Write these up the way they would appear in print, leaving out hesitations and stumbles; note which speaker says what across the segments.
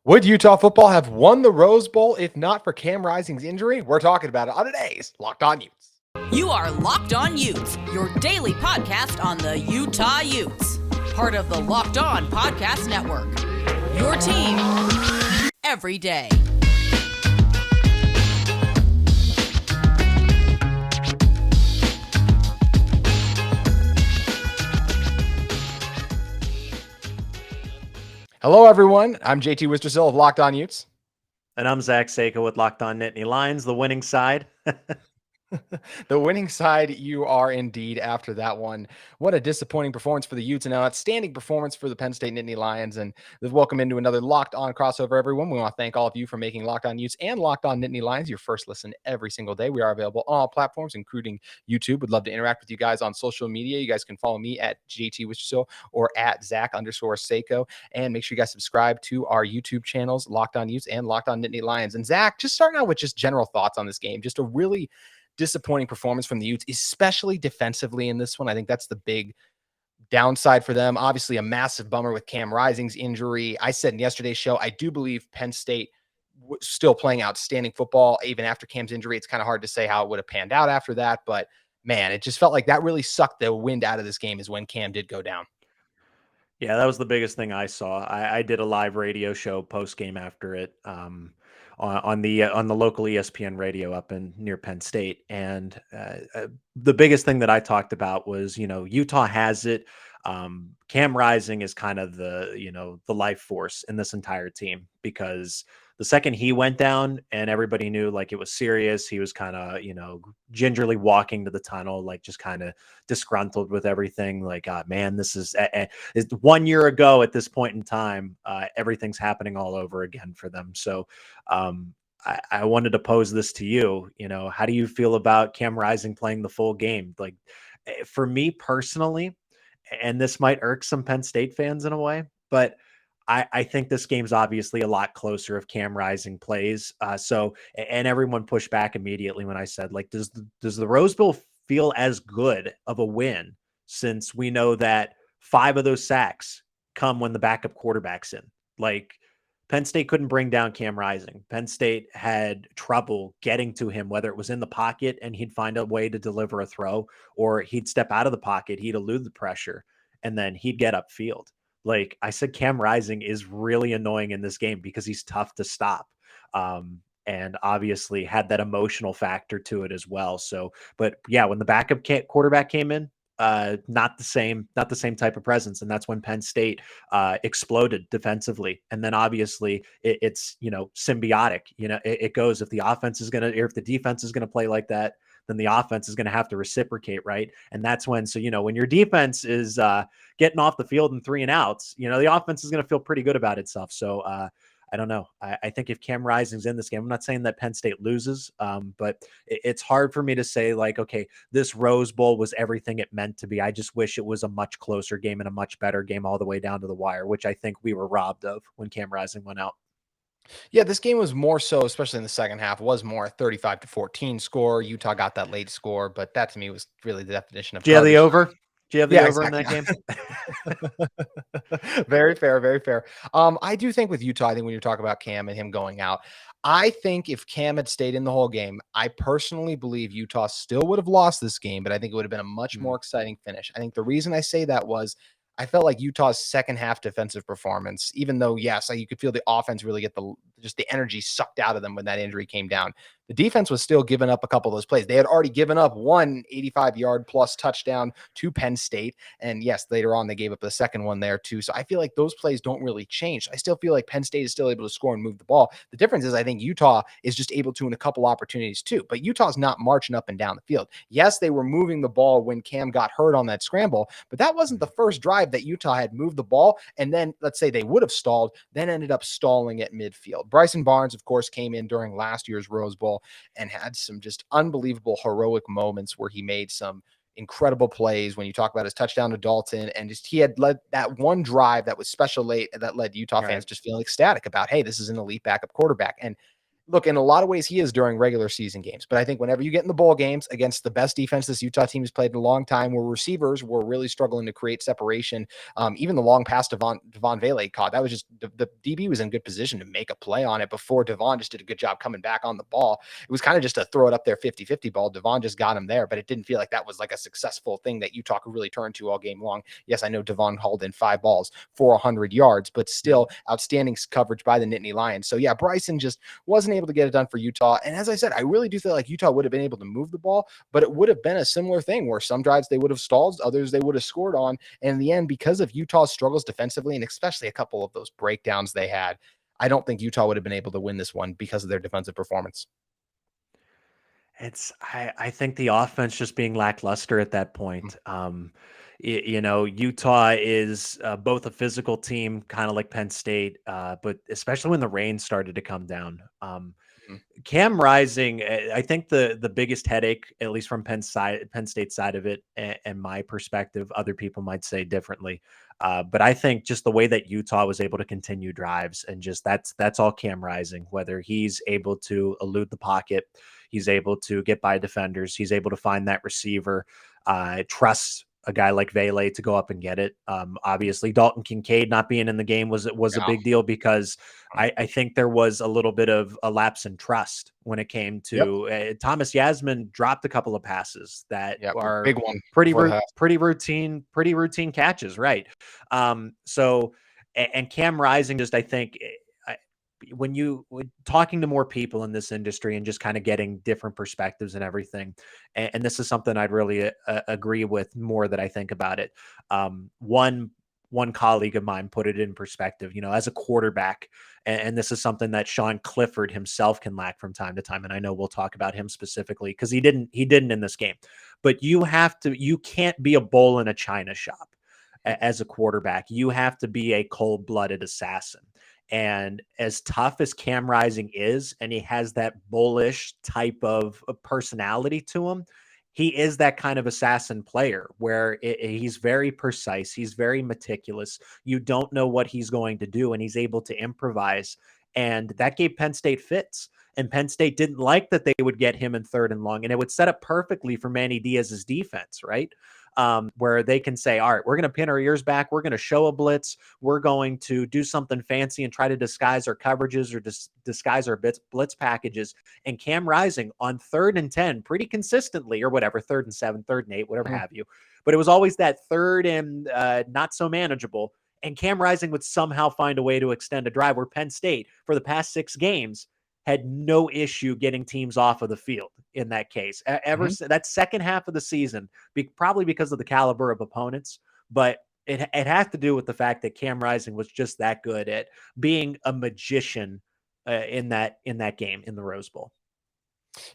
Speaker 1: Would Utah football have won the Rose Bowl if not for Cam Rising's injury? We're talking about it on today's Locked On Utes.
Speaker 2: You are Locked On Utes, your daily podcast on the Utah Utes. Part of the Locked On Podcast Network. Your team every day.
Speaker 1: Hello, everyone. I'm JT Wistrcill of Locked On Utes.
Speaker 3: And I'm Zach Seiko with Locked On Nittany Lions, the winning side.
Speaker 1: The winning side, you are indeed after that one. What a disappointing performance for the Utes and an outstanding performance for the Penn State Nittany Lions. And welcome into another Locked On crossover, everyone. We want to thank all of you for making Locked On Utes and Locked On Nittany Lions your first listen every single day. We are available on all platforms, including YouTube. Would love to interact with you guys on social media. You guys can follow me at JT Wistrcill or at Zach_Seiko. And make sure you guys subscribe to our YouTube channels, Locked On Utes and Locked On Nittany Lions. And Zach, just starting out with just general thoughts on this game, just a really disappointing performance from the Utes, especially defensively in this one. I think that's the big downside for them. Obviously, a massive bummer with Cam Rising's injury. I said in yesterday's show, I do believe Penn State still playing outstanding football even after Cam's injury. It's kind of hard to say how it would have panned out after that, but man, it just felt like that really sucked the wind out of this game is when Cam did go down.
Speaker 3: Yeah, that was the biggest thing I saw. I did a live radio show post game after it on the local ESPN radio up in near Penn State, and the biggest thing that I talked about was Utah has it. Cam Rising is kind of the life force in this entire team, because the second he went down and everybody knew like it was serious, he was kind of, gingerly walking to the tunnel, like just kind of disgruntled with everything. Like, man, this is 1 year ago at this point in time. Everything's happening all over again for them. So I wanted to pose this to you. How do you feel about Cam Rising playing the full game? Like, for me personally, and this might irk some Penn State fans in a way, but I think this game's obviously a lot closer if Cam Rising plays. And everyone pushed back immediately when I said, like, does the Rose Bowl feel as good of a win, since we know that 5 of those sacks come when the backup quarterback's in? Like, Penn State couldn't bring down Cam Rising. Penn State had trouble getting to him, whether it was in the pocket and he'd find a way to deliver a throw, or he'd step out of the pocket, he'd elude the pressure, and then he'd get upfield. Like I said, Cam Rising is really annoying in this game because he's tough to stop. And obviously had that emotional factor to it as well. So, but yeah, when the backup quarterback came in, not the same type of presence. And that's when Penn State exploded defensively. And then obviously it's symbiotic. It goes, if the offense is going to, or if the defense is going to play like that, then the offense is going to have to reciprocate, right? And that's when, when your defense is getting off the field in 3 and outs, the offense is going to feel pretty good about itself. So I don't know. I think if Cam Rising's in this game, I'm not saying that Penn State loses, but it's hard for me to say, like, okay, this Rose Bowl was everything it meant to be. I just wish it was a much closer game and a much better game all the way down to the wire, which I think we were robbed of when Cam Rising went out.
Speaker 1: Yeah, this game was more so, especially in the second half, was more a 35-14 score. Utah got that late score, but that to me was really the definition of.
Speaker 3: Do you have the over? Do you have the over
Speaker 1: exactly.
Speaker 3: in that
Speaker 1: game? Very fair, very fair. I do think with Utah, I think when you talk about Cam and him going out, I think if Cam had stayed in the whole game, I personally believe Utah still would have lost this game, but I think it would have been a much more exciting finish. I think the reason I say that was I felt like Utah's second half defensive performance, even though, yes, you could feel the offense really get the energy sucked out of them when that injury came down. The defense was still giving up a couple of those plays. They had already given up one 85-yard plus touchdown to Penn State. And yes, later on, they gave up the second one there too. So I feel like those plays don't really change. I still feel like Penn State is still able to score and move the ball. The difference is I think Utah is just able to in a couple opportunities too. But Utah's not marching up and down the field. Yes, they were moving the ball when Cam got hurt on that scramble, but that wasn't the first drive that Utah had moved the ball. And then let's say they would have stalled, then ended up stalling at midfield. Bryson Barnes, of course, came in during last year's Rose Bowl and had some just unbelievable heroic moments where he made some incredible plays. When you talk about his touchdown to Dalton, and just he had led that one drive that was special late that led Utah fans just feeling ecstatic about, hey, this is an elite backup quarterback. And look, in a lot of ways, he is during regular season games. But I think whenever you get in the bowl games against the best defense this Utah team has played in a long time, where receivers were really struggling to create separation, even the long pass Devon Vele caught, that was just the DB was in good position to make a play on it before Devon just did a good job coming back on the ball. It was kind of just a throw it up there 50-50 ball. Devon just got him there, but it didn't feel like that was like a successful thing that Utah could really turn to all game long. Yes, I know Devon hauled in 5 balls for 100 yards, but still outstanding coverage by the Nittany Lions. So yeah, Bryson just wasn't able to get it done for Utah. And as I said, I really do feel like Utah would have been able to move the ball, but it would have been a similar thing where some drives they would have stalled, others they would have scored on. And in the end, because of Utah's struggles defensively, and especially a couple of those breakdowns they had, I don't think Utah would have been able to win this one because of their defensive performance.
Speaker 3: I think the offense just being lackluster at that point. Utah is both a physical team, kind of like Penn State, but especially when the rain started to come down. Cam Rising, I think the biggest headache, at least from Penn State side of it, and my perspective, other people might say differently. But I think just the way that Utah was able to continue drives, and just that's all Cam Rising, whether he's able to elude the pocket, he's able to get by defenders, he's able to find that receiver, trust a guy like Vele to go up and get it. Obviously, Dalton Kincaid not being in the game was a big deal, because I think there was a little bit of a lapse in trust when it came to Thomas Yasmin dropped a couple of passes that are
Speaker 1: big one,
Speaker 3: pretty routine catches, right? So and Cam Rising, just I think when talking to more people in this industry and just kind of getting different perspectives and everything, and this is something I'd really agree with more that I think about it. One colleague of mine put it in perspective, as a quarterback, and this is something that Sean Clifford himself can lack from time to time. And I know we'll talk about him specifically because he didn't in this game, but you can't be a bull in a china shop as a quarterback. You have to be a cold-blooded assassin. And as tough as Cam Rising is, and he has that bullish type of personality to him, he is that kind of assassin player where he's very precise. He's very meticulous. You don't know what he's going to do, and he's able to improvise. And that gave Penn State fits. And Penn State didn't like that they would get him in 3rd and long, and it would set up perfectly for Manny Diaz's defense, right? Where they can say, all right, we're going to pin our ears back. We're going to show a blitz. We're going to do something fancy and try to disguise our coverages or disguise our blitz packages. And Cam Rising on 3rd and 10 pretty consistently, or whatever, 3rd and 7, 3rd and 8, whatever have you. But it was always that 3rd and not so manageable. And Cam Rising would somehow find a way to extend a drive, where Penn State for the past 6 games had no issue getting teams off of the field in that case. That second half of the season, probably because of the caliber of opponents, but it has to do with the fact that Cam Rising was just that good at being a magician in that game in the Rose Bowl.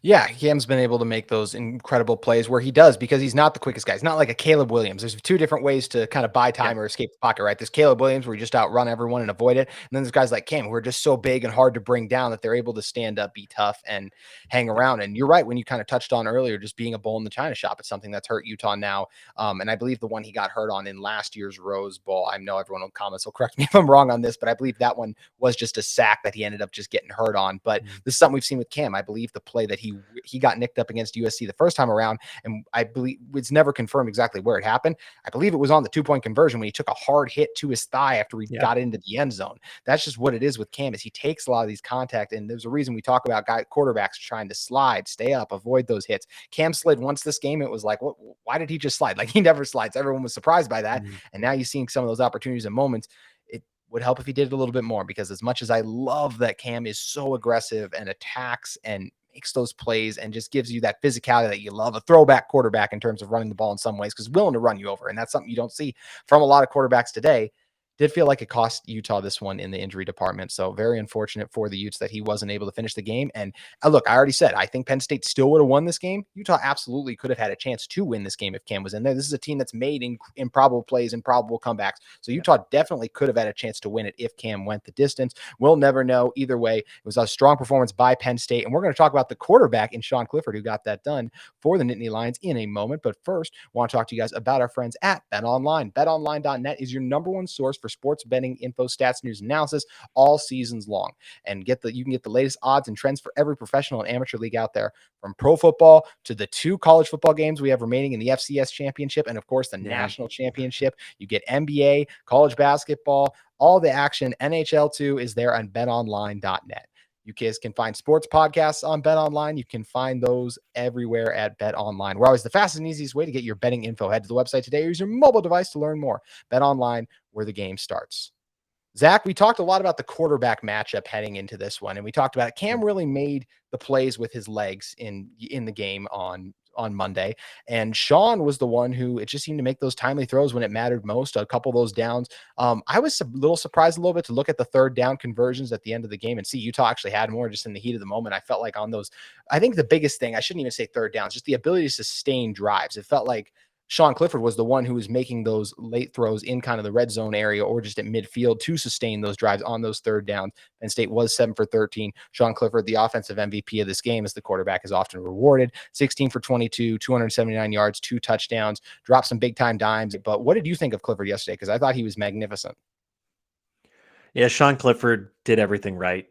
Speaker 1: Yeah, Cam's been able to make those incredible plays where he does, because he's not the quickest guy. He's not like a Caleb Williams. There's 2 different ways to kind of buy time or escape the pocket, right? There's Caleb Williams where you just outrun everyone and avoid it. And then there's guys like Cam who are just so big and hard to bring down that they're able to stand up, be tough, and hang around. And you're right, when you kind of touched on earlier, just being a bull in the china shop, it's something that's hurt Utah now. And I believe the one he got hurt on in last year's Rose Bowl, I know everyone in the comments will correct me if I'm wrong on this, but I believe that one was just a sack that he ended up just getting hurt on. But this is something we've seen with Cam. I believe the play that he got nicked up against USC the first time around, and I believe it's never confirmed exactly where it happened. I believe it was on the 2-point conversion when he took a hard hit to his thigh after he got into the end zone. That's just what it is with Cam, is he takes a lot of these contact, and there's a reason we talk about quarterbacks trying to slide, stay up, avoid those hits. Cam slid once this game. It was like, why did he just slide? Like, he never slides. Everyone was surprised by that. And now you're seeing some of those opportunities and moments. It would help if he did it a little bit more, because as much as I love that Cam is so aggressive and attacks and makes those plays and just gives you that physicality that you love, a throwback quarterback in terms of running the ball in some ways, because willing to run you over. And that's something you don't see from a lot of quarterbacks today. Did feel like it cost Utah this one in the injury department. So very unfortunate for the Utes that he wasn't able to finish the game. And look, I already said, I think Penn State still would have won this game. Utah absolutely could have had a chance to win this game if Cam was in there. This is a team that's made improbable plays, improbable comebacks. So Utah definitely could have had a chance to win it if Cam went the distance. We'll never know. Either way, it was a strong performance by Penn State. And we're going to talk about the quarterback in Sean Clifford, who got that done for the Nittany Lions in a moment. But first, I want to talk to you guys about our friends at BetOnline. BetOnline.net is your #1 source for sports betting info, stats, news, and analysis all seasons long. And you can get the latest odds and trends for every professional and amateur league out there, from pro football to the 2 college football games we have remaining in the FCS championship, and of course the national championship. You get NBA, college basketball, all the action. NHL 2 is there on betonline.net. You guys can find sports podcasts on BetOnline. You can find those everywhere at BetOnline. We're always the fastest and easiest way to get your betting info. Head to the website today or use your mobile device to learn more. BetOnline, where the game starts. Zach, we talked a lot about the quarterback matchup heading into this one, and we talked about it. Cam really made the plays with his legs in the game on Monday, and Sean was the one who it just seemed to make those timely throws when it mattered most. A couple of those downs, I was a little surprised a little bit to look at the third down conversions at the end of the game and see Utah actually had more just in the heat of the moment. I felt like on those, I think the biggest thing, I shouldn't even say third downs, just the ability to sustain drives. It felt like Sean Clifford was the one who was making those late throws in kind of the red zone area or just at midfield to sustain those drives on those third downs. Penn State was 7 for 13. Sean Clifford, the offensive MVP of this game, as the quarterback is often rewarded, 16 for 22, 279 yards, 2 touchdowns, dropped some big time dimes. But what did you think of Clifford yesterday? Because I thought he was magnificent.
Speaker 3: Yeah, Sean Clifford did everything right.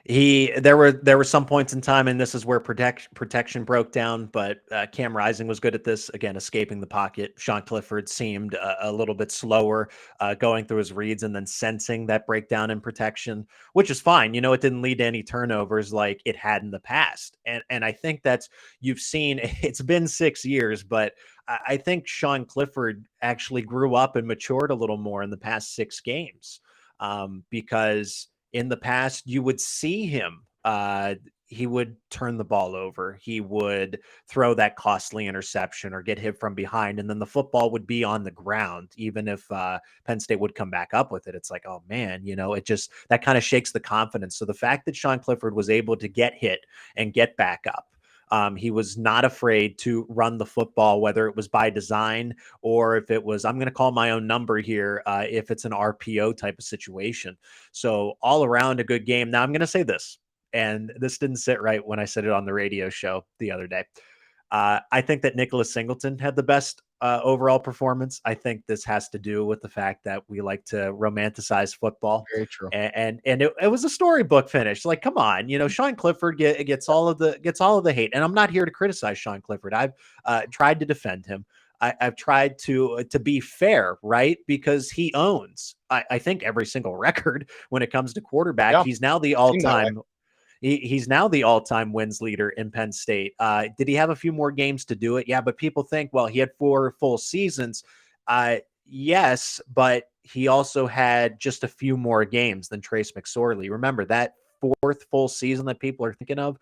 Speaker 3: There were some points in time, and this is where protection broke down, but Cam Rising was good at this, again, escaping the pocket. Sean Clifford seemed a little bit slower going through his reads and then sensing that breakdown in protection, which is fine. You know, it didn't lead to any turnovers like it had in the past. And I think you've seen, it's been 6 years, but I think Sean Clifford actually grew up and matured a little more in the past 6 games because in the past, you would see him. He would turn the ball over. He would throw that costly interception or get hit from behind, and then the football would be on the ground. Even if Penn State would come back up with it, it's like, oh man, it just that kind of shakes the confidence. So the fact that Sean Clifford was able to get hit and get back up. He was not afraid to run the football, whether it was by design or if it was, I'm going to call my own number here, if it's an RPO type of situation. So all around a good game. Now I'm going to say this, and this didn't sit right when I said it on the radio show the other day. I think that Nicholas Singleton had the best overall performance. I think this has to do with the fact that we like to romanticize football.
Speaker 1: Very true.
Speaker 3: And it was a storybook finish. Like, come on, Sean Clifford gets all of the hate, and I'm not here to criticize Sean Clifford. I've tried to defend him. I've tried to be fair, right? Because he owns, I think, every single record when it comes to quarterback.
Speaker 1: Yeah,
Speaker 3: he's now the all-time. He's now the all-time wins leader in Penn State. Did he have a few more games to do it? Yeah, but people think, well, he had 4 full seasons. Yes, but he also had just a few more games than Trace McSorley. Remember that 4th full season that people are thinking of,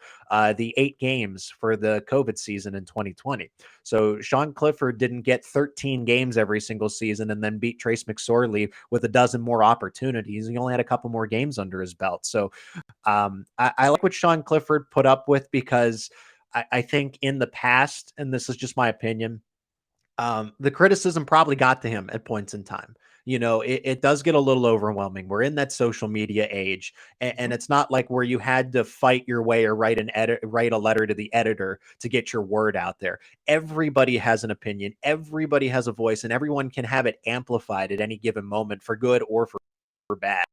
Speaker 3: the 8 games for the COVID season in 2020. So Sean Clifford didn't get 13 games every single season and then beat Trace McSorley with a dozen more opportunities. He only had a couple more games under his belt. So I like what Sean Clifford put up with because I think in the past, and this is just my opinion, the criticism probably got to him at points in time. It does get a little overwhelming. We're in that social media age, and it's not like where you had to fight your way or write a letter to the editor to get your word out there. Everybody has an opinion, everybody has a voice, and everyone can have it amplified at any given moment for good or for bad.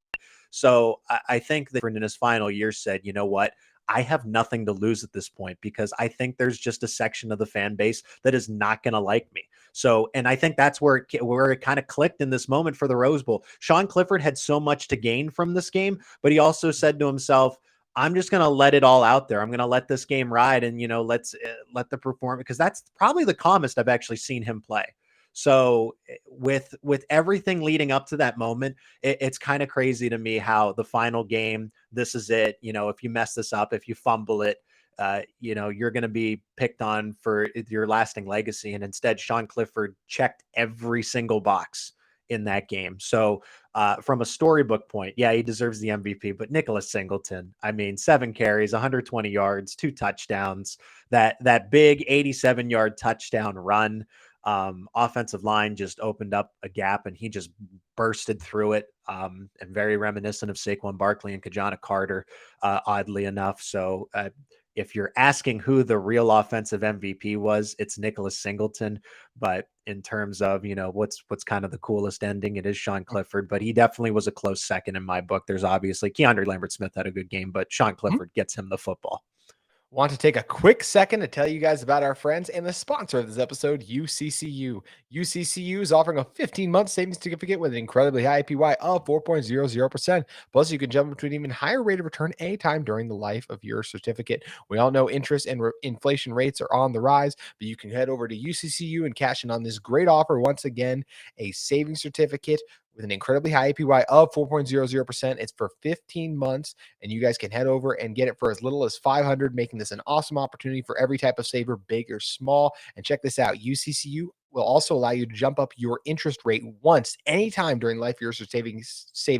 Speaker 3: So I think that in his final year said, you know what? I have nothing to lose at this point because I think there's just a section of the fan base that is not going to like me. So, and I think that's where it kind of clicked in this moment for the Rose Bowl. Sean Clifford had so much to gain from this game, but he also said to himself, I'm just going to let it all out there. I'm going to let this game ride and, let's let the performance, because that's probably the calmest I've actually seen him play. So with everything leading up to that moment, it's kind of crazy to me how the final game, this is it. If you mess this up, if you fumble it, you're going to be picked on for your lasting legacy. And instead, Sean Clifford checked every single box in that game. So from a storybook point, yeah, he deserves the MVP, but Nicholas Singleton, 7 carries, 120 yards, 2 touchdowns, that big 87-yard touchdown run. Offensive line just opened up a gap and he just bursted through it, and very reminiscent of Saquon Barkley and Kajana Carter, oddly enough. So if you're asking who the real offensive MVP was, it's Nicholas Singleton. But in terms of, what's kind of the coolest ending, it is Sean Clifford, but he definitely was a close second in my book. There's obviously Keandre Lambert-Smith had a good game, but Sean Clifford gets him the football.
Speaker 1: Want to take a quick second to tell you guys about our friends and the sponsor of this episode, UCCU. UCCU is offering a 15-month savings certificate with an incredibly high APY of 4.00%. Plus, you can jump up to an even higher rate of return anytime during the life of your certificate. We all know interest and inflation rates are on the rise, but you can head over to UCCU and cash in on this great offer. Once again, a savings certificate with an incredibly high APY of 4.00%. It's for 15 months, and you guys can head over and get it for as little as $500, making this an awesome opportunity for every type of saver, big or small. And check this out, UCCU will also allow you to jump up your interest rate once, anytime during the life of your saving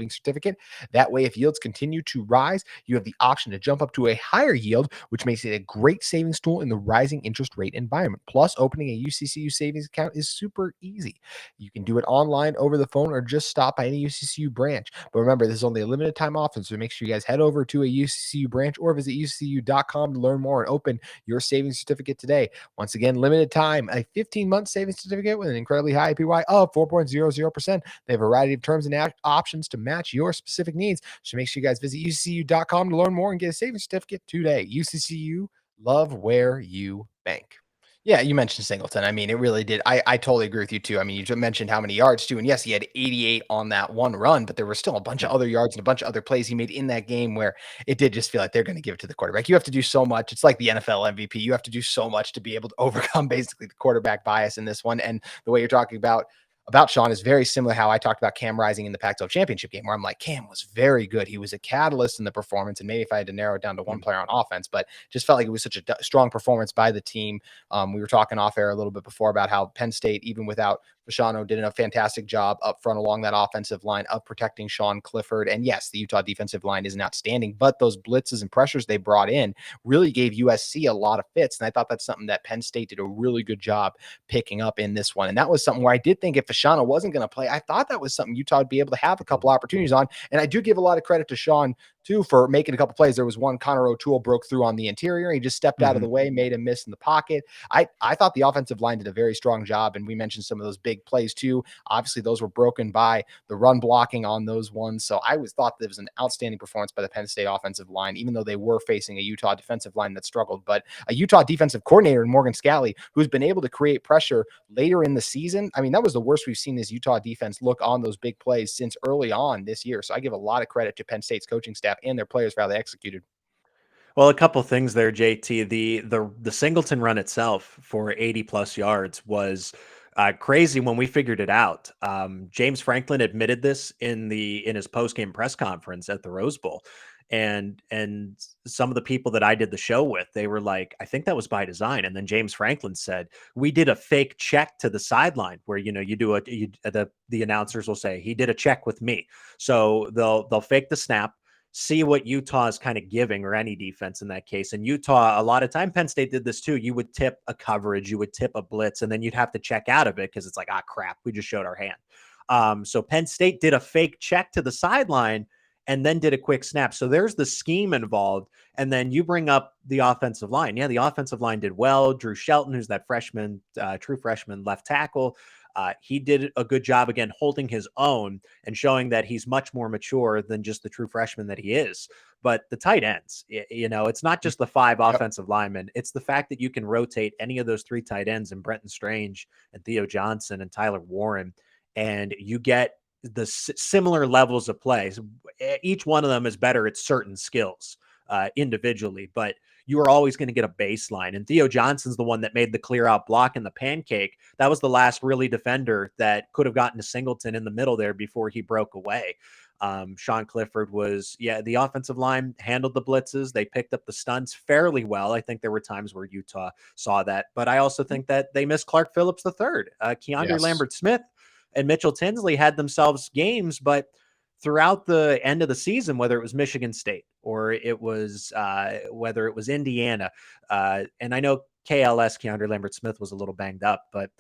Speaker 1: certificate. That way, if yields continue to rise, you have the option to jump up to a higher yield, which makes it a great savings tool in the rising interest rate environment. Plus, opening a UCCU savings account is super easy. You can do it online, over the phone, or just stop by any UCCU branch. But remember, this is only a limited time offer, so make sure you guys head over to a UCCU branch or visit UCCU.com to learn more and open your savings certificate today. Once again, limited time, a 15-month savings certificate with an incredibly high APY of 4.00%. They have a variety of terms and options to match your specific needs. So make sure you guys visit UCCU.com to learn more and get a savings certificate today. UCCU, love where you bank. Yeah, you mentioned Singleton. I mean, it really did. I totally agree with you too. I mean, you just mentioned how many yards too. And yes, he had 88 on that one run, but there were still a bunch of other yards and a bunch of other plays he made in that game where it did just feel like they're going to give it to the quarterback. You have to do so much. It's like the NFL MVP. You have to do so much to be able to overcome basically the quarterback bias in this one. And the way you're talking about Sean is very similar how I talked about Cam Rising in the Pac-12 championship game, where I'm like, Cam was very good. He was a catalyst in the performance. And maybe if I had to narrow it down to one player on offense, but just felt like it was such a strong performance by the team. We were talking off air a little bit before about how Penn State, even without Fashanu, did a fantastic job up front along that offensive line of protecting Sean Clifford. And yes, the Utah defensive line isn't outstanding, but those blitzes and pressures they brought in really gave USC a lot of fits. And I thought that's something that Penn State did a really good job picking up in this one. And that was something where I did think if Fashanu wasn't going to play, I thought that was something Utah would be able to have a couple opportunities on. And I do give a lot of credit to Sean too for making a couple plays. There was one Connor O'Toole broke through on the interior. He just stepped out of the way, made a miss in the pocket. I thought the offensive line did a very strong job. And we mentioned some of those big plays too. Obviously, those were broken by the run blocking on those ones. So I always thought that it was an outstanding performance by the Penn State offensive line, even though they were facing a Utah defensive line that struggled. But a Utah defensive coordinator in Morgan Scalley, who's been able to create pressure later in the season. I mean, that was the worst we've seen this Utah defense look on those big plays since early on this year. So I give a lot of credit to Penn State's coaching staff and their players for how they executed.
Speaker 3: Well, a couple things there, JT. The Singleton run itself for 80 plus yards was crazy when we figured it out. James Franklin admitted this in his post game press conference at the Rose Bowl, and some of the people that I did the show with, they were like, "I think that was by design." And then James Franklin said, "We did a fake check to the sideline where the announcers will say he did a check with me, so they'll fake the snap." See what Utah is kind of giving, or any defense in that case. And Utah, a lot of time, Penn State did this too. You would tip a coverage, you would tip a blitz, and then you'd have to check out of it because it's like, crap, we just showed our hand. So Penn State did a fake check to the sideline and then did a quick snap. So there's the scheme involved. And then you bring up the offensive line. Yeah, the offensive line did well. Drew Shelton, who's that true freshman left tackle, he did a good job, again, holding his own and showing that he's much more mature than just the true freshman that he is. But the tight ends, it's not just the five offensive linemen. It's the fact that you can rotate any of those three tight ends, and Brenton Strange and Theo Johnson and Tyler Warren, and you get the similar levels of play. Each one of them is better at certain skills individually, but you are always going to get a baseline. And Theo Johnson's the one that made the clear out block in the pancake. That was the last really defender that could have gotten to Singleton in the middle there before he broke away. Sean Clifford the offensive line handled the blitzes. They picked up the stunts fairly well. I think there were times where Utah saw that, but I also think that they missed Clark Phillips III. Keandre Lambert-Smith and Mitchell Tinsley had themselves games, but throughout the end of the season, whether it was Michigan State or it was whether it was Indiana, and I know KLS, Keandre Lambert-Smith, was a little banged up, but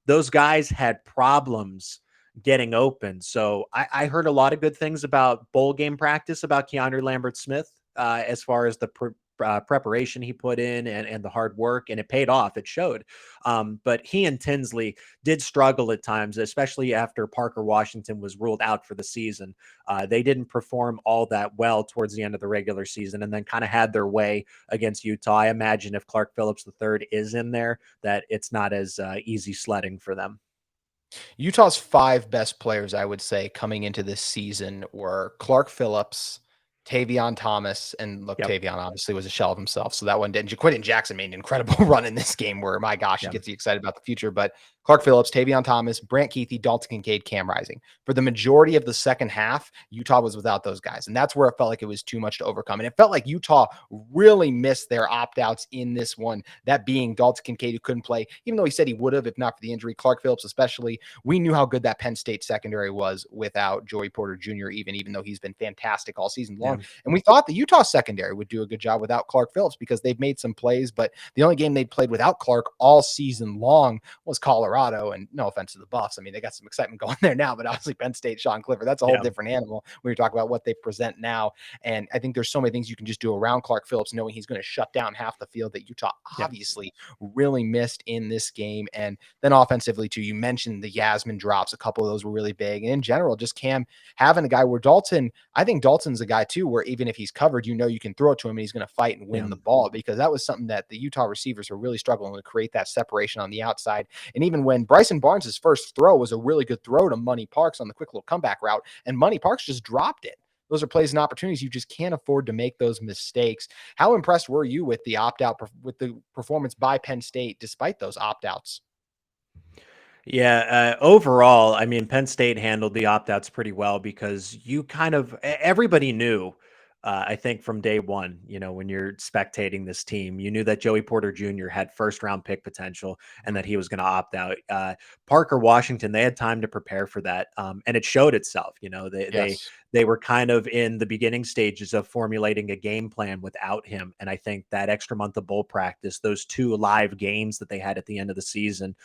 Speaker 3: those guys had problems getting open. So I heard a lot of good things about bowl game practice about Keandre Lambert-Smith as far as the preparation he put in and the hard work, and it paid off. It showed. But he and Tinsley did struggle at times, especially after Parker Washington was ruled out for the season. They didn't perform all that well towards the end of the regular season, and then kind of had their way against Utah. I imagine if Clark Phillips III is in there, that it's not as easy sledding for them.
Speaker 1: Utah's 5 best players, I would say, coming into this season were Clark Phillips, Tavion Thomas, and look,
Speaker 3: Yep.
Speaker 1: Tavion obviously was a shell of himself, so that one didn't. Quentin Jackson made an incredible run in this game where, my gosh, it
Speaker 3: Yep.
Speaker 1: gets you excited about the future. But Clark Phillips, Tavion Thomas, Brant Keithy, Dalton Kincaid, Cam Rising. For the majority of the second half, Utah was without those guys, and that's where it felt like it was too much to overcome. And it felt like Utah really missed their opt-outs in this one, that being Dalton Kincaid, who couldn't play, even though he said he would have if not for the injury. Clark Phillips especially. We knew how good that Penn State secondary was without Joey Porter Jr., even though he's been fantastic all season long.
Speaker 3: Yeah.
Speaker 1: And we thought the Utah secondary would do a good job without Clark Phillips because they've made some plays, but the only game they'd played without Clark all season long was Colorado. And no offense to the Buffs, I mean, they got some excitement going there now, but obviously Penn State, Sean Clifford, that's a whole different animal when you talk about what they present now. And I think there's so many things you can just do around Clark Phillips, knowing he's going to shut down half the field that Utah obviously really missed in this game. And then offensively too, you mentioned the Yasmin drops. A couple of those were really big. And in general, just Cam having a guy where Dalton, I think Dalton's a guy too, where even if he's covered, you can throw it to him and he's going to fight and win the ball, because that was something that the Utah receivers were really struggling to create, that separation on the outside. And even when Bryson Barnes' first throw was a really good throw to Money Parks on the quick little comeback route, and Money Parks just dropped it. Those are plays and opportunities. You just can't afford to make those mistakes. How impressed were you with the opt-out, with the performance by Penn State, despite those opt-outs?
Speaker 3: Yeah, overall, I mean, Penn State handled the opt-outs pretty well because everybody knew, I think from day one, when you're spectating this team, you knew that Joey Porter Jr. had first round pick potential and that he was going to opt out. Parker Washington, they had time to prepare for that. And it showed itself. They were kind of in the beginning stages of formulating a game plan without him. And I think that extra month of bowl practice, those 2 live games that they had at the end of the season,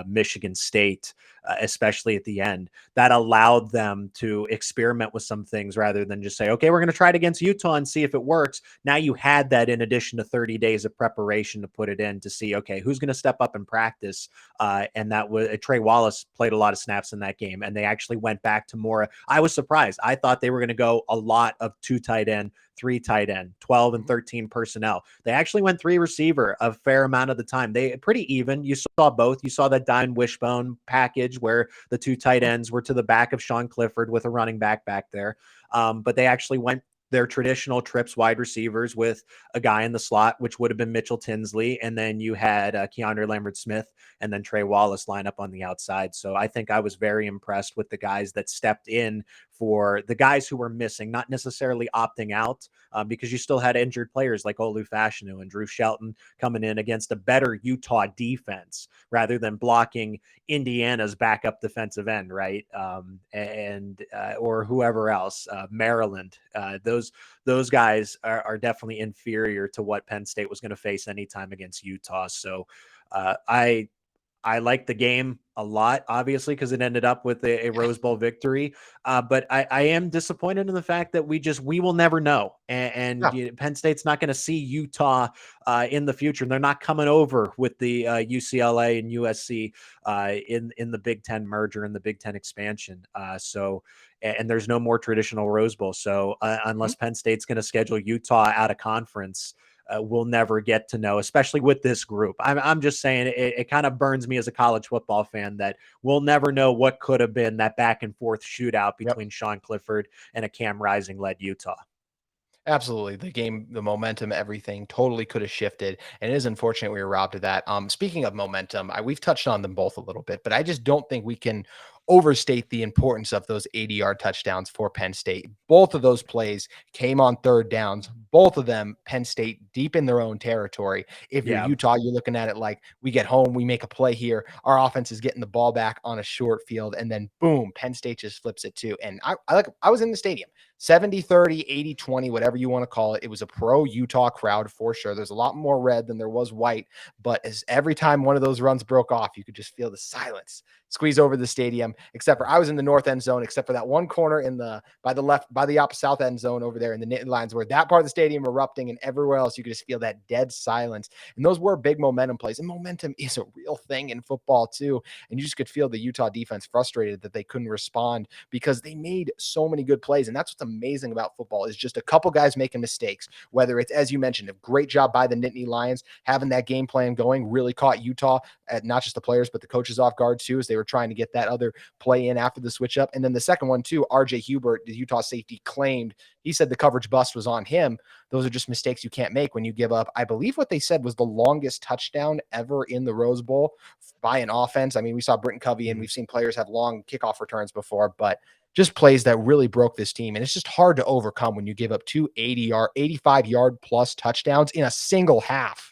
Speaker 3: Michigan State, especially at the end, that allowed them to experiment with some things rather than just say, okay, we're going to try it against Utah and see if it works. Now you had that in addition to 30 days of preparation to put it in to see, okay, who's going to step up and practice. And that was Trey Wallace played a lot of snaps in that game. And they actually went back to more. I was surprised. I thought they were going to go a lot of 2 tight end, 3 tight end, 12 and 13 personnel. They actually went 3 receiver a fair amount of the time. They pretty even. You saw both. You saw that Dine Wishbone package where the 2 tight ends were to the back of Sean Clifford with a running back there. But they actually went their traditional trips wide receivers with a guy in the slot, which would have been Mitchell Tinsley. And then you had Keandre Lambert-Smith and then Trey Wallace line up on the outside. So I think I was very impressed with the guys that stepped in for the guys who were missing, not necessarily opting out, because you still had injured players like Olu Fashanu and Drew Shelton coming in against a better Utah defense rather than blocking Indiana's backup defensive end, right? Or whoever else, Maryland. Those guys are definitely inferior to what Penn State was going to face anytime against Utah. So I like the game a lot, obviously, because it ended up with a Rose Bowl victory. But I am disappointed in the fact that we will never know. And Penn State's not going to see Utah in the future. They're not coming over with the UCLA and USC in the Big Ten merger and the Big Ten expansion. And there's no more traditional Rose Bowl. So unless Penn State's going to schedule Utah out of conference, we'll never get to know, especially with this group. I'm just saying it kind of burns me as a college football fan that we'll never know what could have been that back and forth shootout between Sean Clifford and a Cam Rising led Utah.
Speaker 1: Absolutely. The game, the momentum, everything totally could have shifted. And it is unfortunate we were robbed of that. Speaking of momentum, we've touched on them both a little bit, but I just don't think we can overstate the importance of those 80-yard touchdowns for Penn State. Both of those plays came on third downs. Both of them, Penn State deep in their own territory. If you're Utah, you're looking at it like we get home, we make a play here. Our offense is getting the ball back on a short field, and then boom, Penn State just flips it too. And I was in the stadium. 70-30, 80-20, whatever you want to call it. It was a pro Utah crowd for sure. There's a lot more red than there was white, but as every time one of those runs broke off, you could just feel the silence squeeze over the stadium, except for I was in the north end zone, except for that one corner in the by the opposite south end zone over there in the Nittany Lions, where that part of the stadium erupting, and everywhere else you could just feel that dead silence. And those were big momentum plays, and momentum is a real thing in football too. And you just could feel the Utah defense frustrated that they couldn't respond because they made so many good plays. And that's what's amazing about football, is just a couple guys making mistakes, whether it's, as you mentioned, a great job by the Nittany Lions having that game plan going, really caught Utah, at not just the players but the coaches off guard too, as they were trying to get that other play in after the switch up. And then the second one too, RJ Hubert, the Utah safety, claimed, he said the coverage bust was on him. Those are just mistakes you can't make when you give up, I believe what they said was the longest touchdown ever in the Rose Bowl by an offense. I mean, we saw Britton Covey and we've seen players have long kickoff returns before, but just plays that really broke this team. And it's just hard to overcome when you give up two 85-yard plus touchdowns in a single half.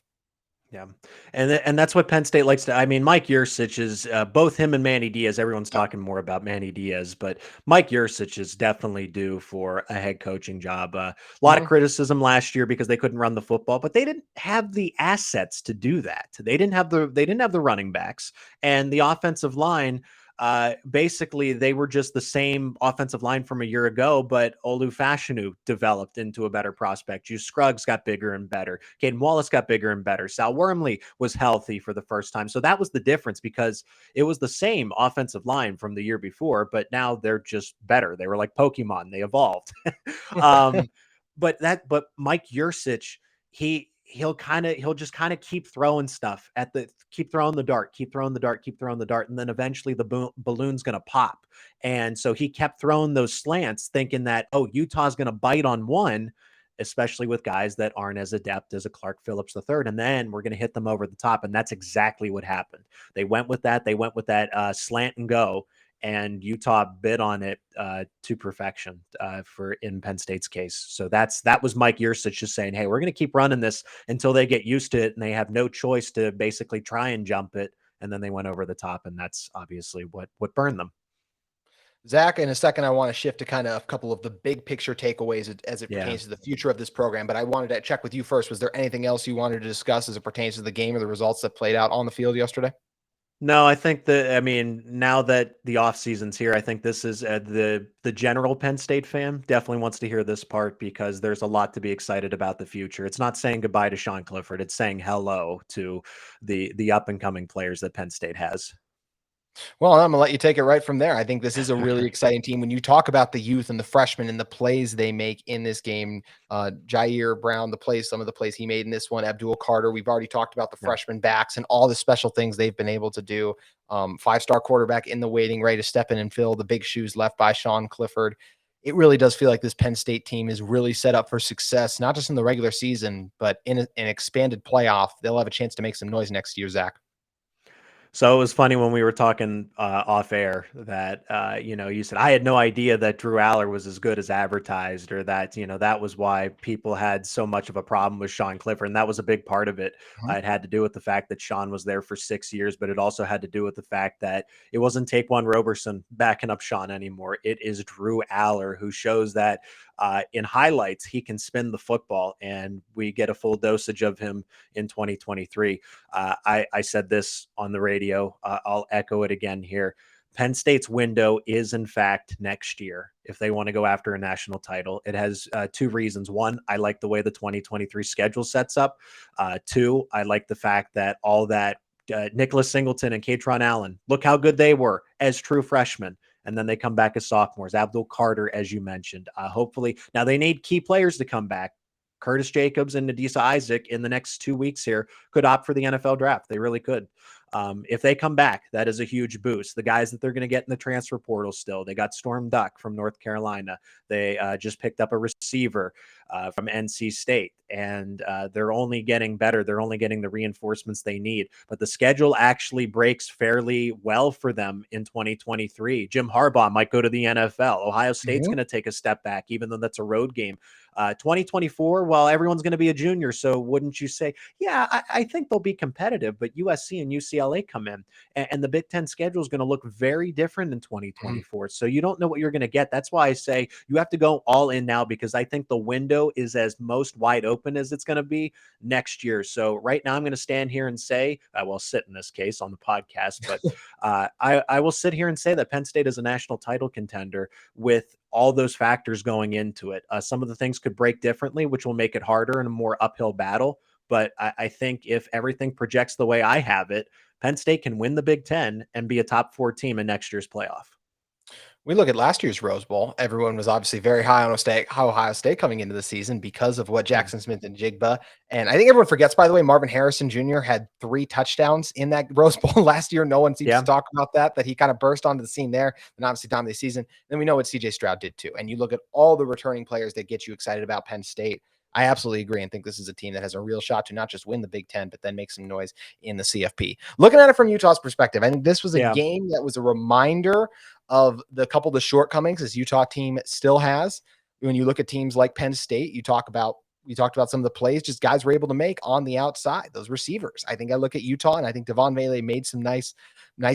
Speaker 3: Yeah. And that's what Penn State likes to, I mean, Mike Yurcich is both him and Manny Diaz. Everyone's talking more about Manny Diaz, but Mike Yurcich is definitely due for a head coaching job. A lot of criticism last year because they couldn't run the football, but they didn't have the assets to do that. They didn't have the running backs, and the offensive line. Basically, they were just the same offensive line from a year ago, but Olu Fashanu developed into a better prospect. Juice Scruggs got bigger and better. Caden Wallace got bigger and better. Sal Wormley was healthy for the first time. So that was the difference, because it was the same offensive line from the year before, but now they're just better. They were like Pokemon. They evolved. But Mike Yurcich, he'll just kind of keep throwing stuff keep throwing the dart, and then eventually the balloon's going to pop. And so he kept throwing those slants thinking that, oh, Utah's going to bite on one, especially with guys that aren't as adept as a Clark Phillips III, and then we're going to hit them over the top. And that's exactly what happened. They went with that slant and go, and Utah bid on it to perfection for in Penn State's case. So that was Mike Yurcich just saying, hey, we're going to keep running this until they get used to it and they have no choice to basically try and jump it. And then they went over the top, and that's obviously what burned them.
Speaker 1: Zach, in a second, I want to shift to kind of a couple of the big picture takeaways as it pertains to the future of this program. But I wanted to check with you first. Was there anything else you wanted to discuss as it pertains to the game or the results that played out on the field yesterday?
Speaker 3: No, I think now that the off season's here, I think this is the general Penn State fan definitely wants to hear this part, because there's a lot to be excited about the future. It's not saying goodbye to Sean Clifford. It's saying hello to the up and coming players that Penn State has.
Speaker 1: Well, I'm going to let you take it right from there. I think this is a really exciting team. When you talk about the youth and the freshmen and the plays they make in this game, Jair Brown, some of the plays he made in this one, Abdul Carter, we've already talked about the freshman backs and all the special things they've been able to do. 5-star quarterback in the waiting, ready to step in and fill the big shoes left by Sean Clifford. It really does feel like this Penn State team is really set up for success, not just in the regular season, but in an expanded playoff. They'll have a chance to make some noise next year, Zach.
Speaker 3: So it was funny when we were talking off air that, you said, I had no idea that Drew Aller was as good as advertised, or that, that was why people had so much of a problem with Sean Clifford. And that was a big part of it. It had to do with the fact that Sean was there for 6 years, but it also had to do with the fact that it wasn't Taquan Roberson backing up Sean anymore. It is Drew Aller, who shows that in highlights, he can spin the football, and we get a full dosage of him in 2023. I said this on the radio. I'll echo it again here. Penn State's window is, in fact, next year if they want to go after a national title. It has two reasons. One, I like the way the 2023 schedule sets up. Two, I like the fact that all that Nicholas Singleton and Katron Allen, look how good they were as true freshmen. And then they come back as sophomores. Abdul Carter, as you mentioned. Hopefully, now they need key players to come back. Curtis Jacobs and Nadisa Isaac in the next 2 weeks here could opt for the NFL draft. They really could. If they come back, that is a huge boost. The guys that they're going to get in the transfer portal still, they got Storm Duck from North Carolina. They just picked up a receiver. from NC State, and they're only getting better. They're only getting the reinforcements they need. But the schedule actually breaks fairly well for them in 2023. Jim Harbaugh might go to the NFL. Ohio State's going to take a step back, even though that's a road game. 2024, well, everyone's going to be a junior. So wouldn't you say, yeah, I think they'll be competitive, but USC and UCLA come in, and the Big Ten schedule is going to look very different in 2024. So you don't know what you're going to get. That's why I say you have to go all in now, because I think the window is as most wide open as it's going to be next year. So right now I'm going to stand here and say, well, sit in this case on the podcast, but I will sit here and say that Penn State is a national title contender with all those factors going into it. Some of the things could break differently, which will make it harder and a more uphill battle. But I think if everything projects the way I have it, Penn State can win the Big Ten and be a top 4 team in next year's playoff.
Speaker 1: We look at last year's Rose Bowl. Everyone was obviously very high on Ohio State coming into the season because of what Jackson Smith and Jigba. And I think everyone forgets, by the way, Marvin Harrison Jr. had 3 touchdowns in that Rose Bowl last year. No one seems to talk about that he kind of burst onto the scene there. And obviously, down the season. Then we know what CJ Stroud did too. And you look at all the returning players that get you excited about Penn State. I absolutely agree and think this is a team that has a real shot to not just win the Big Ten, but then make some noise in the CFP. Looking at it from Utah's perspective, I think this was a game that was a reminder of the couple of the shortcomings this Utah team still has. When you look at teams like Penn State, we talked about some of the plays just guys were able to make on the outside, those receivers. I think I look at Utah and I think Devon Vele made some nice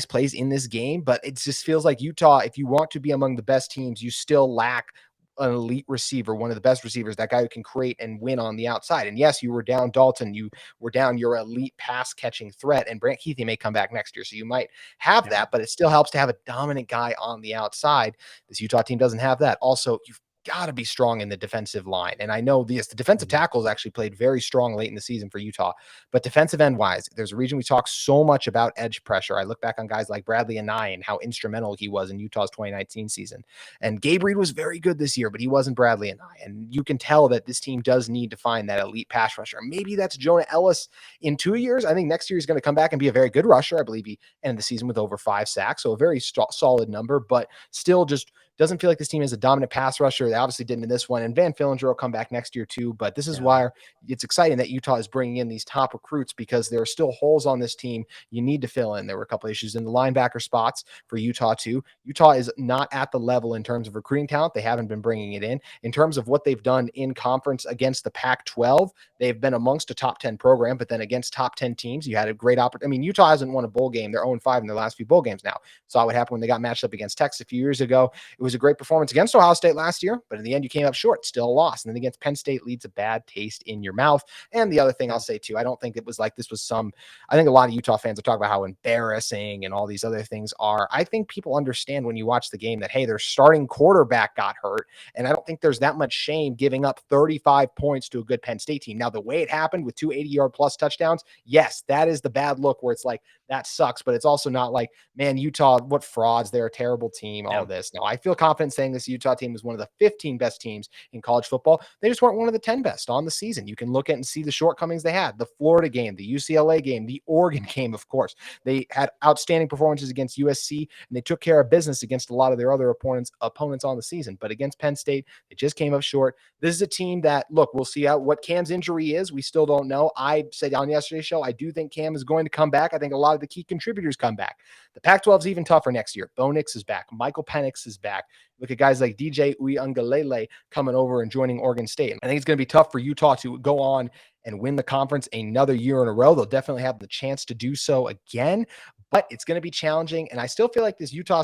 Speaker 1: plays in this game, but it just feels like Utah, if you want to be among the best teams, you still lack an elite receiver, one of the best receivers, that guy who can create and win on the outside. And yes, you were down Dalton, you were down your elite pass catching threat, and Brant Keithy may come back next year. So you might have that, but it still helps to have a dominant guy on the outside. This Utah team doesn't have that. Also, you've got to be strong in the defensive line. And I know the defensive tackles actually played very strong late in the season for Utah, but defensive end wise, there's a reason we talk so much about edge pressure. I look back on guys like Bradley Anae and how instrumental he was in Utah's 2019 season. And Gabe Reed was very good this year, but he wasn't Bradley Anae. And you can tell that this team does need to find that elite pass rusher. Maybe that's Jonah Ellis in 2 years. I think next year he's going to come back and be a very good rusher. I believe he ended the season with over 5 sacks. So a very solid number, but still just doesn't feel like this team is a dominant pass rusher. They obviously didn't in this one. And Van Fillinger will come back next year too. But this is why it's exciting that Utah is bringing in these top recruits, because there are still holes on this team you need to fill in. There were a couple issues in the linebacker spots for Utah too. Utah is not at the level in terms of recruiting talent. They haven't been bringing it in. In terms of what they've done in conference against the Pac-12, they've been amongst a top 10 program, but then against top 10 teams, you had a great opportunity. I mean, Utah hasn't won a bowl game. They're 0-5 in their last few bowl games now. Saw what happened when they got matched up against Texas a few years ago. It was a great performance against Ohio State last year, but in the end, you came up short, still a loss. And then against Penn State leaves a bad taste in your mouth. And the other thing I'll say too, I don't think it was like this was I think a lot of Utah fans are talking about how embarrassing and all these other things are. I think people understand when you watch the game that, hey, their starting quarterback got hurt. And I don't think there's that much shame giving up 35 points to a good Penn State team. Now, the way it happened with 2 80-yard plus touchdowns, yes, that is the bad look where it's like, that sucks, but it's also not like, man, Utah, what frauds, they're a terrible team, all this. No, I feel confident saying this Utah team was one of the 15 best teams in college football. They just weren't one of the 10 best on the season. You can look at and see the shortcomings they had. The Florida game, the UCLA game, the Oregon game, of course. They had outstanding performances against USC, and they took care of business against a lot of their other opponents on the season. But against Penn State, they just came up short. This is a team that, look, we'll see what Cam's injury is. We still don't know. I said on yesterday's show, I do think Cam is going to come back. I think a lot of the key contributors come back. The Pac-12 is even tougher next year. Bo Nix is back. Michael Penix is back. Look at guys like DJ Uiagalelei coming over and joining Oregon State. I think it's going to be tough for Utah to go on and win the conference another year in a row. They'll definitely have the chance to do so again, but it's going to be challenging. And I still feel like this Utah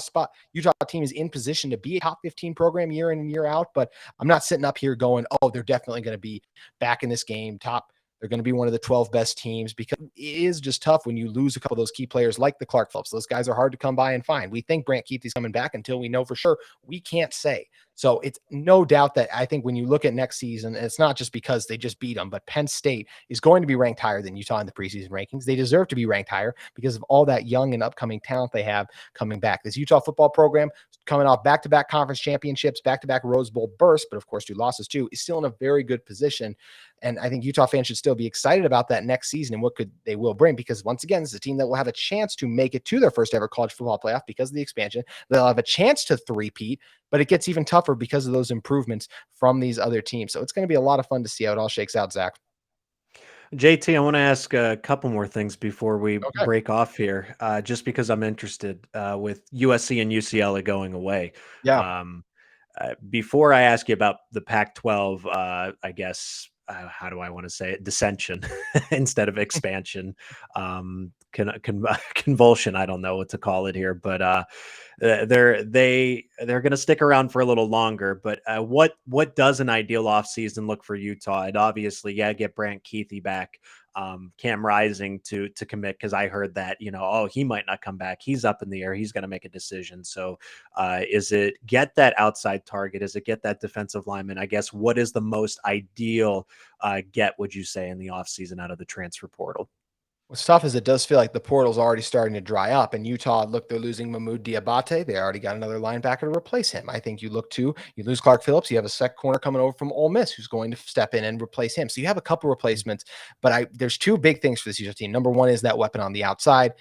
Speaker 1: team is in position to be a top 15 program year in and year out, but I'm not sitting up here going, oh, they're definitely going to be back in this game, they're going to be one of the 12 best teams, because it is just tough when you lose a couple of those key players like the Clark Phillips. Those guys are hard to come by and find. We think Brant Keithy's coming back until we know for sure. We can't say. So it's no doubt that I think when you look at next season, it's not just because they just beat them, but Penn State is going to be ranked higher than Utah in the preseason rankings. They deserve to be ranked higher because of all that young and upcoming talent they have coming back. This Utah football program, coming off back-to-back conference championships, back-to-back Rose Bowl bursts, but of course 2 losses too, is still in a very good position. And I think Utah fans should still be excited about that next season and what they will bring, because once again, this is a team that will have a chance to make it to their first ever college football playoff because of the expansion. They'll have a chance to three-peat, but it gets even tougher tougher because of those improvements from these other teams. So it's going to be a lot of fun to see how it all shakes out, Zach.
Speaker 3: JT, I want to ask a couple more things before we
Speaker 1: Okay.
Speaker 3: break off here, just because I'm interested with USC and UCLA going away.
Speaker 1: Yeah.
Speaker 3: Um, Before I ask you about the Pac-12, I guess, how do I want to say it? Dissension instead of expansion, convulsion. I don't know what to call it here, but they're going to stick around for a little longer. But what does an ideal offseason look for Utah? And obviously, yeah, get Brant Keithy back. Cam Rising to commit, because I heard that, oh, he might not come back. He's up in the air. He's going to make a decision. So is it get that outside target? Is it get that defensive lineman? I guess what is the most ideal get, would you say, in the offseason out of the transfer portal?
Speaker 1: What's tough is it does feel like the portal's already starting to dry up. And Utah, look, they're losing Mahmoud Diabate. They already got another linebacker to replace him. I think you lose Clark Phillips. You have a second corner coming over from Ole Miss who's going to step in and replace him. So you have a couple replacements. But there's two big things for this Utah team. Number one is that weapon on the outside.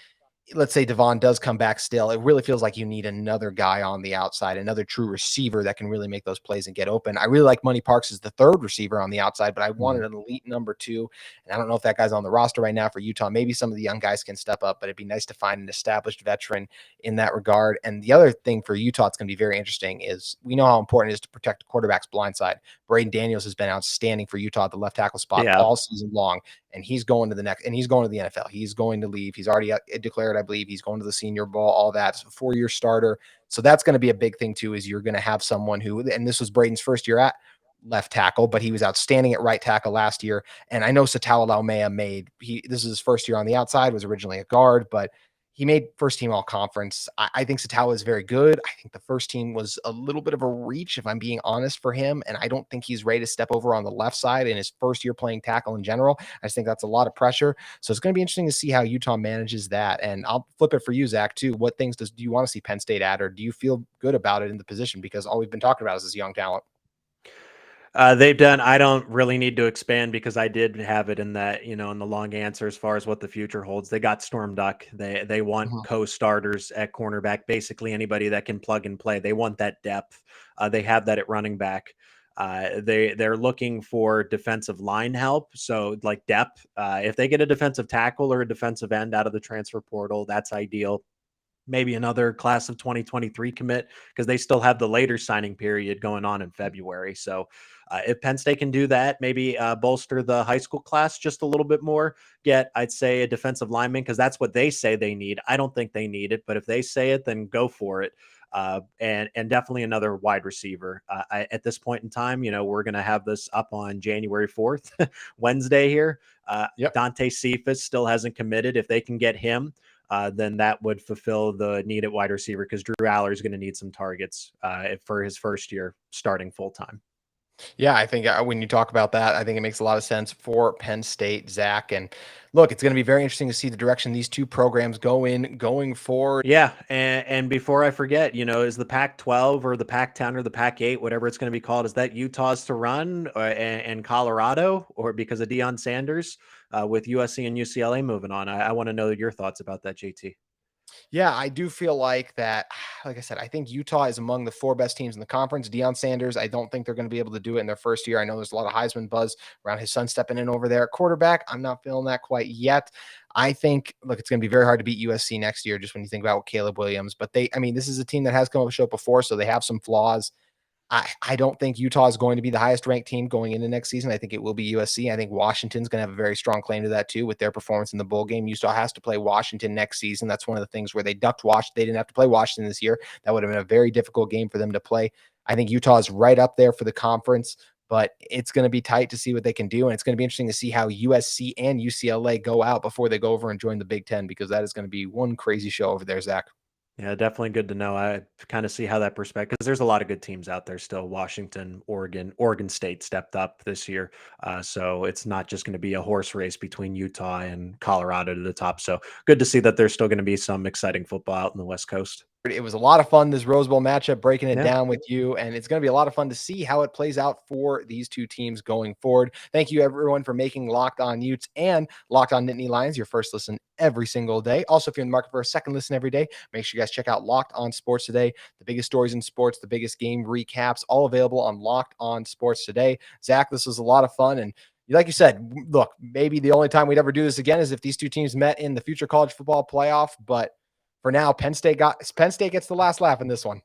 Speaker 1: Let's say Devon does come back still, it really feels like you need another guy on the outside, another true receiver that can really make those plays and get open. I really like Money Parks as the third receiver on the outside, but I wanted an elite number two. And I don't know if that guy's on the roster right now for Utah. Maybe some of the young guys can step up, but it'd be nice to find an established veteran in that regard. And the other thing for Utah, it's going to be very interesting, is we know how important it is to protect the quarterback's blind side. Braden Daniels has been outstanding for Utah at the left tackle spot
Speaker 3: Yeah.
Speaker 1: all season long. And he's going to the next, and he's going to the NFL. He's going to leave. He's already declared, I believe, he's going to the Senior Bowl, all that. It's a 4-year starter. So that's going to be a big thing too, is you're going to have someone who, and this was Braden's first year at left tackle, but he was outstanding at right tackle last year. And I know Satala Laumea this is his first year on the outside, was originally a guard, but he made first team all conference. I think Satala is very good. I think the first team was a little bit of a reach, if I'm being honest, for him. And I don't think he's ready to step over on the left side in his first year playing tackle in general. I just think that's a lot of pressure. So it's going to be interesting to see how Utah manages that. And I'll flip it for you, Zach, too. What things do you want to see Penn State at, or do you feel good about it in the position? Because all we've been talking about is this young talent.
Speaker 3: They've done. I don't really need to expand because I did have it in that, in the long answer as far as what the future holds. They got Storm Duck. They want co-starters at cornerback, basically anybody that can plug and play. They want that depth. They have that at running back. They're looking for defensive line help. So like depth, if they get a defensive tackle or a defensive end out of the transfer portal, that's ideal. Maybe another class of 2023 commit, because they still have the later signing period going on in February. So if Penn State can do that, maybe bolster the high school class just a little bit more, get, I'd say, a defensive lineman, because that's what they say they need. I don't think they need it, but if they say it, then go for it. And definitely another wide receiver. At this point in time, we're going to have this up on January 4th, Wednesday here. Dante Cephas still hasn't committed. If they can get him, then that would fulfill the need at wide receiver, because Drew Aller is going to need some targets for his first year starting full time.
Speaker 1: Yeah, I think when you talk about that, I think it makes a lot of sense for Penn State, Zach. And look, it's going to be very interesting to see the direction these two programs going forward.
Speaker 3: Yeah, and before I forget, is the Pac-12 or the Pac-10 or the Pac-8, whatever it's going to be called, is that Utah's to run and Colorado, or because of Deion Sanders with USC and UCLA moving on? I want to know your thoughts about that, JT.
Speaker 1: Yeah, I do feel like that. Like I said, I think Utah is among the 4 best teams in the conference. Deion Sanders, I don't think they're going to be able to do it in their first year. I know there's a lot of Heisman buzz around his son stepping in over there at quarterback. I'm not feeling that quite yet. I think, look, it's going to be very hard to beat USC next year, just when you think about Caleb Williams. But this is a team that has come up with show before, so they have some flaws. I don't think Utah is going to be the highest ranked team going into next season. I think it will be USC. I think Washington's going to have a very strong claim to that too, with their performance in the bowl game. Utah has to play Washington next season. That's one of the things where they ducked Washington. They didn't have to play Washington this year. That would have been a very difficult game for them to play. I think Utah is right up there for the conference, but it's going to be tight to see what they can do. And it's going to be interesting to see how USC and UCLA go out before they go over and join the Big Ten, because that is going to be one crazy show over there, Zach.
Speaker 3: Yeah, definitely good to know. I kind of see how that perspective, because there's a lot of good teams out there still. Washington, Oregon State stepped up this year. So it's not just going to be a horse race between Utah and Colorado to the top. So good to see that there's still going to be some exciting football out in the West Coast.
Speaker 1: It was a lot of fun, this Rose Bowl matchup, breaking it
Speaker 3: Yeah.
Speaker 1: down with you, and it's going to be a lot of fun to see how it plays out for these two teams going forward. Thank you, everyone, for making Locked On Utes and Locked On Nittany Lions your first listen every single day. Also, if you're in the market for a second listen every day, make sure you guys check out Locked On Sports Today. The biggest stories in sports, the biggest game recaps, all available on Locked On Sports Today. Zach, this was a lot of fun, and like you said, look, maybe the only time we'd ever do this again is if these two teams met in the future college football playoff, but for now, Penn State gets the last laugh in this one.